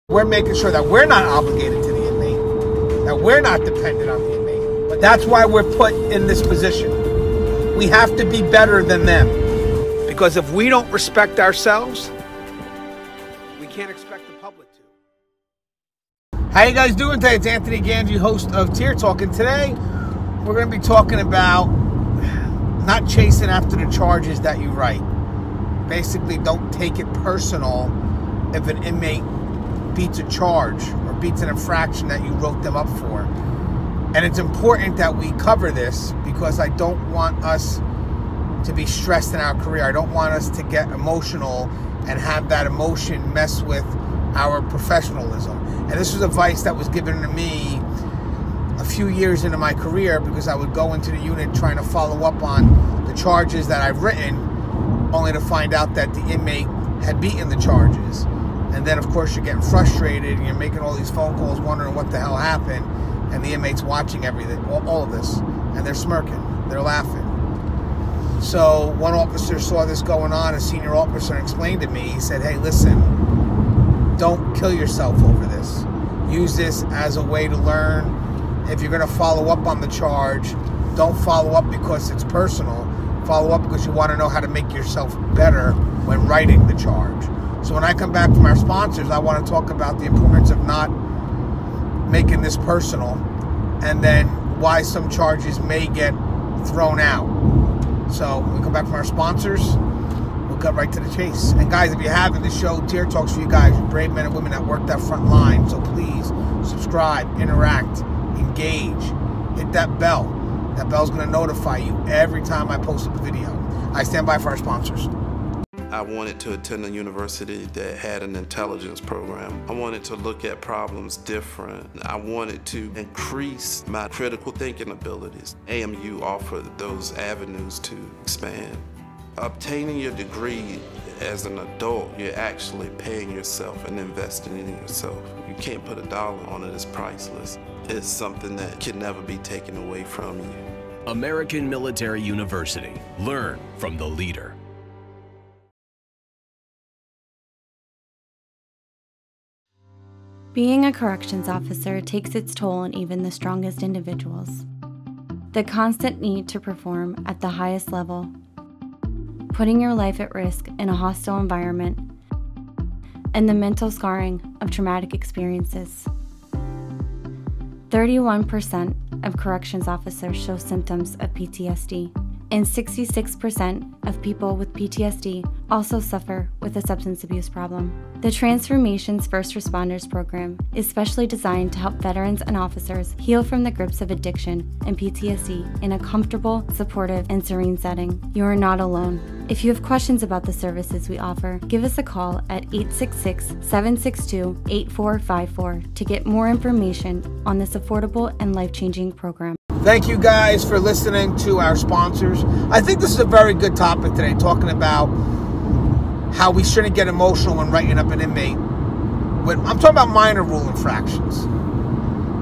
We're making sure that we're not obligated to the inmate, that we're not dependent on the inmate. But that's why we're put in this position. We have to be better than them. Because if we don't respect ourselves, we can't expect the public to. How you guys doing today? It's Anthony Gangi, host of Tear Talk, and today we're going to be talking about not chasing after the charges that you write. Basically, don't take it personal if an inmate beats a charge or beats an infraction that you wrote them up for. And it's important that we cover this because I don't want us to be stressed in our career. I don't want us to get emotional and have that emotion mess with our professionalism. And this was advice that was given to me a few years into my career because I would go into the unit trying to follow up on the charges that I've written, only to find out that the inmate had beaten the charges. And then, of course, you're getting frustrated and you're making all these phone calls wondering what the hell happened, and the inmate's watching everything, all of this, and they're smirking, they're laughing. So one officer saw this going on, a senior officer, and explained to me, he said, hey, listen, don't kill yourself over this. Use this as a way to learn. If you're going to follow up on the charge, don't follow up because it's personal. Follow up because you want to know how to make yourself better when writing the charge. So when I come back from our sponsors, I want to talk about the importance of not making this personal, and then why some charges may get thrown out. So when we come back from our sponsors, we'll cut right to the chase. And guys, if you haven't, the show Tear Talks for you guys, brave men and women that work that front line. So please subscribe, interact, engage, hit that bell. That bell's going to notify you every time I post a video. I stand by for our sponsors. I wanted to attend a university that had an intelligence program. I wanted to look at problems different. I wanted to increase my critical thinking abilities. AMU offered those avenues to expand. Obtaining your degree as an adult, you're actually paying yourself and investing in yourself. You can't put a dollar on it, it's priceless. It's something that can never be taken away from you. American Military University. Learn from the leader. Being a corrections officer takes its toll on even the strongest individuals. The constant need to perform at the highest level, putting your life at risk in a hostile environment, and the mental scarring of traumatic experiences. 31% of corrections officers show symptoms of PTSD, and 66% of people with PTSD also suffer with a substance abuse problem. The Transformations First Responders program is specially designed to help veterans and officers heal from the grips of addiction and PTSD in a comfortable, supportive, and serene setting. You are not alone. If you have questions about the services we offer, give us a call at 866-762-8454 to get more information on this affordable and life-changing program. Thank you guys for listening to our sponsors. I think this is a very good topic today, talking about how we shouldn't get emotional when writing up an inmate. I'm talking about minor rule infractions.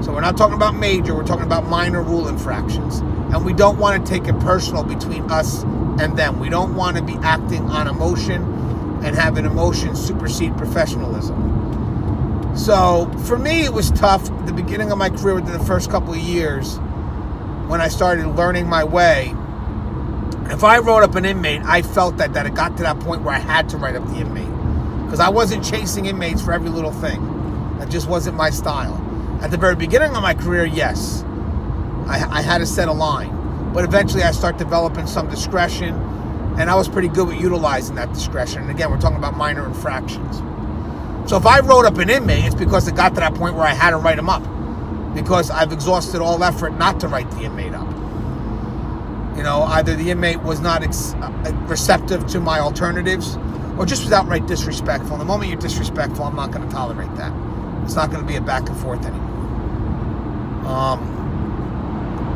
So we're not talking about major, we're talking about minor rule infractions. And we don't want to take it personal between us and them. We don't want to be acting on emotion and having emotion supersede professionalism. So for me, it was tough at the beginning of my career within the first couple of years when I started learning my way. If I wrote up an inmate, I felt that it got to that point where I had to write up the inmate. Because I wasn't chasing inmates for every little thing. That just wasn't my style. At the very beginning of my career, yes, I had to set a line. But eventually I started developing some discretion, and I was pretty good with utilizing that discretion. And again, we're talking about minor infractions. So if I wrote up an inmate, it's because it got to that point where I had to write him up. Because I've exhausted all effort not to write the inmate up. You know, either the inmate was not receptive to my alternatives, or just was outright disrespectful. And the moment you're disrespectful, I'm not going to tolerate that. It's not going to be a back and forth anymore.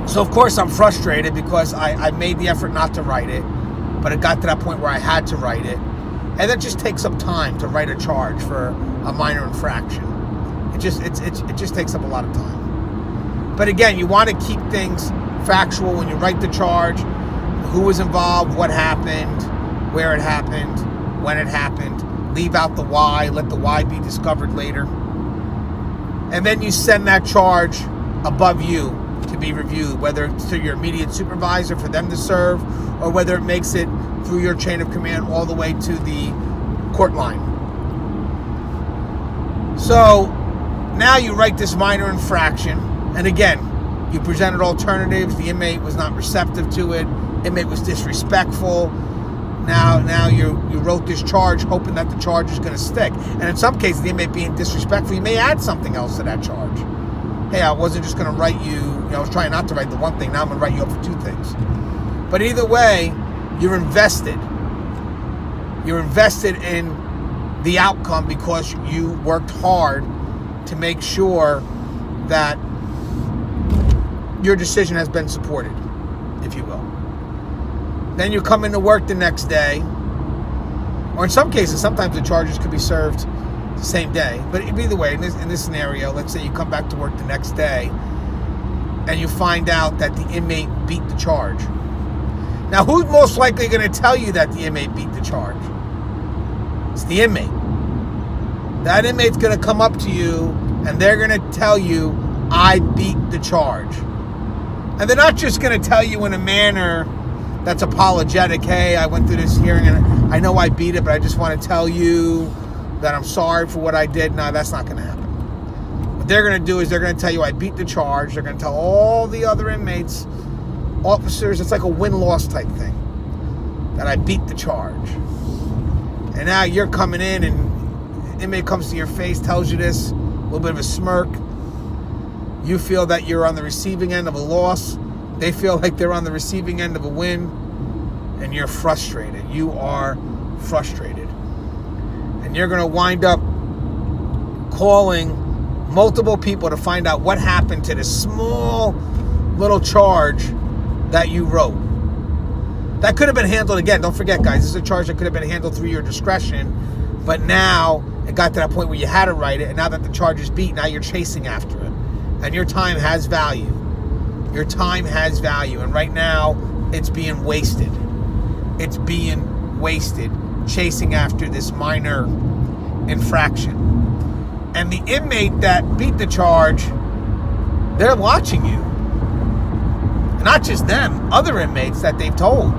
So of course I'm frustrated because I made the effort not to write it, but it got to that point where I had to write it. And that just takes up time to write a charge for a minor infraction. It just takes up a lot of time. But again, you want to keep things factual when you write the charge. Who was involved, what happened, where it happened, when it happened. Leave out the why, let the why be discovered later. and then you send that charge above you to be reviewed, whether it's to your immediate supervisor for them to serve, or whether it makes it through your chain of command all the way to the court line. So now you write this minor infraction, and again, you presented alternatives. The inmate was not receptive to it. Inmate was disrespectful. Now you wrote this charge hoping that the charge is going to stick. And in some cases, the inmate being disrespectful, you may add something else to that charge. Hey, I wasn't just going to write you, I was trying not to write the one thing. Now I'm going to write you up for two things. But either way, you're invested. You're invested in the outcome because you worked hard to make sure that your decision has been supported, if you will. Then you come into work the next day, or in some cases, sometimes the charges could be served the same day. But either way, in this scenario, let's say you come back to work the next day and you find out that the inmate beat the charge. Now, who's most likely going to tell you that the inmate beat the charge? It's the inmate. That inmate's going to come up to you and they're going to tell you, I beat the charge. And they're not just going to tell you in a manner that's apologetic. Hey, I went through this hearing and I know I beat it, but I just want to tell you that I'm sorry for what I did. No, that's not going to happen. What they're going to do is they're going to tell you I beat the charge. They're going to tell all the other inmates, officers, it's like a win-loss type thing, that I beat the charge. And now you're coming in and the inmate comes to your face, tells you this, a little bit of a smirk. You feel that you're on the receiving end of a loss. They feel like they're on the receiving end of a win, and you're frustrated. You are frustrated. And you're going to wind up calling multiple people to find out what happened to this small little charge that you wrote. That could have been handled, again, don't forget, guys, this is a charge that could have been handled through your discretion, but now it got to that point where you had to write it, and now that the charge is beat, now you're chasing after it. And your time has value. Your time has value, and right now, it's being wasted. It's being wasted chasing after this minor infraction. And the inmate that beat the charge, they're watching you. And not just them, other inmates that they've told.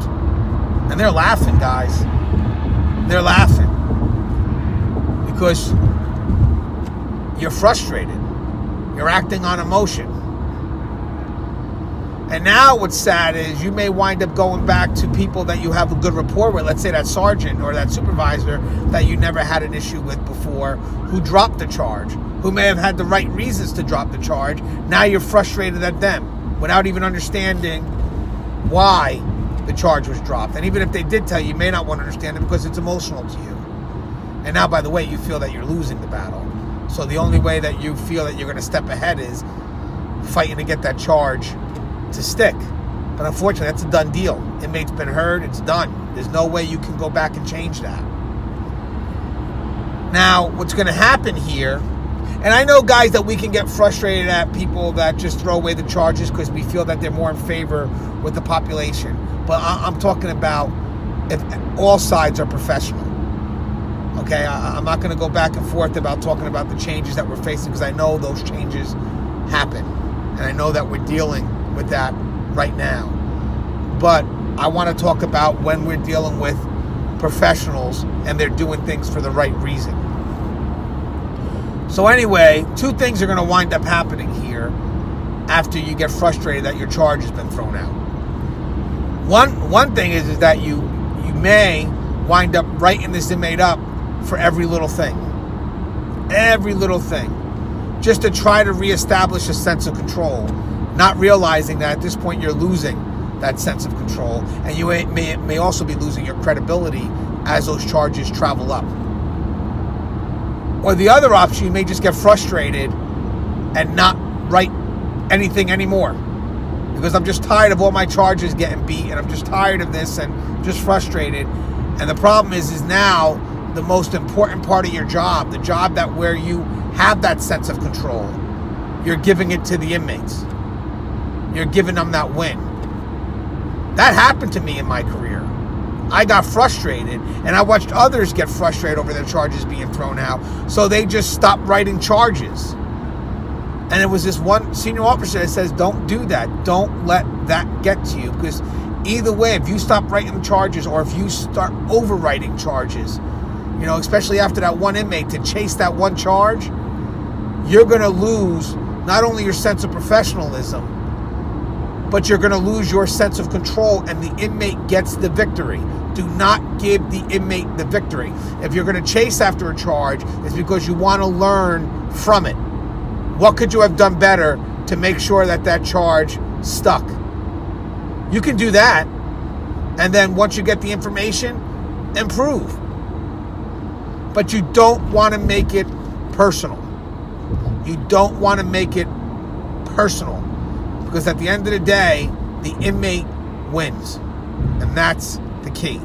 And they're laughing, guys. They're laughing. Because you're frustrated. You're acting on emotion. And now what's sad is you may wind up going back to people that you have a good rapport with, let's say that sergeant or that supervisor that you never had an issue with before, who dropped the charge, who may have had the right reasons to drop the charge. Now you're frustrated at them without even understanding why the charge was dropped. And even if they did tell you, you may not want to understand it because it's emotional to you. And now, by the way, you feel that you're losing the battle. So the only way that you feel that you're going to step ahead is fighting to get that charge to stick. But unfortunately, that's a done deal. Inmate's been heard, it's done. There's no way you can go back and change that. Now, what's going to happen here, and I know, guys, that we can get frustrated at people that just throw away the charges because we feel that they're more in favor with the population. But I'm talking about if all sides are professional. Okay, I'm not going to go back and forth about talking about the changes that we're facing because I know those changes happen. And I know that we're dealing with that right now. But I want to talk about when we're dealing with professionals and they're doing things for the right reason. So anyway, two things are going to wind up happening here after you get frustrated that your charge has been thrown out. One thing is that you may wind up writing this inmate up for every little thing. Every little thing. Just to try to reestablish a sense of control. Not realizing that at this point you're losing that sense of control. And you may also be losing your credibility as those charges travel up. Or the other option, you may just get frustrated and not write anything anymore. Because I'm just tired of all my charges getting beat, and I'm just tired of this and just frustrated. And the problem is now the most important part of your job, the job that where you have that sense of control, you're giving it to the inmates. You're giving them that win. That happened to me in my career. I got frustrated, and I watched others get frustrated over their charges being thrown out, so they just stopped writing charges. And it was this one senior officer that says, don't do that. Don't let that get to you. Because either way, if you stop writing charges or if you start overwriting charges, you know, especially after that one inmate, to chase that one charge, you're going to lose not only your sense of professionalism, but you're going to lose your sense of control, and the inmate gets the victory. Do not give the inmate the victory. If you're going to chase after a charge, it's because you want to learn from it. What could you have done better to make sure that that charge stuck? You can do that, and then once you get the information, improve. But you don't want to make it personal. You don't want to make it personal, because at the end of the day, the inmate wins, and that's the key.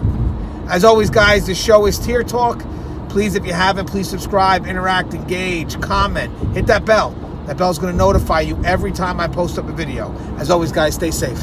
As always, guys, the show is Tier Talk. Please, if you haven't, please subscribe, interact, engage, comment, hit that bell. That bell's going to notify you every time I post up a video. As always, guys, stay safe.